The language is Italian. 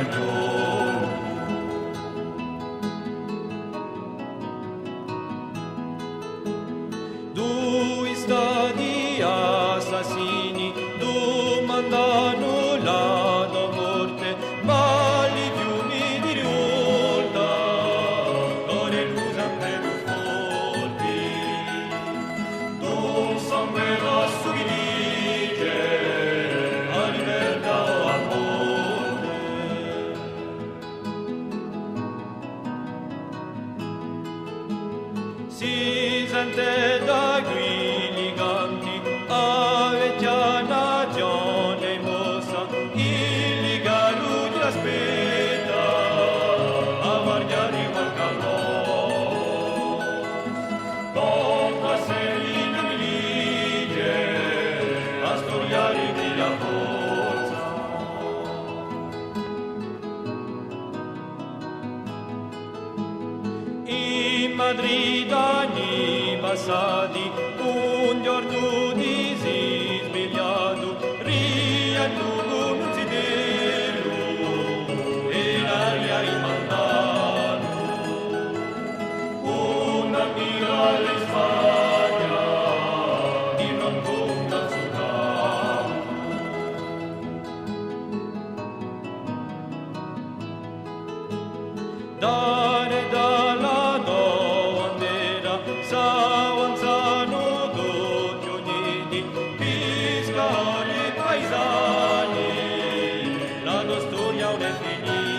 Caglione. Due stati assassini domandano la morte, ma li fiumi di rivolta ore l'usan per forti. Tu sangue rosso che dice a libertà o a morte. Si sente da qui canti a vecchiana gione mossa, il galuti aspetta a guardare qualcano. Dopo a serino mi lige a storiare di la forza. In Madrid anni passati, un giorno di si svegliato, riannuvo un zitello e l'aria rimandato. Un'amica alle Spagna, di non conta il suo capo. Dare dalla bandera s'avanzano doppio uniti, piscare paesani, la tua storia non è finita.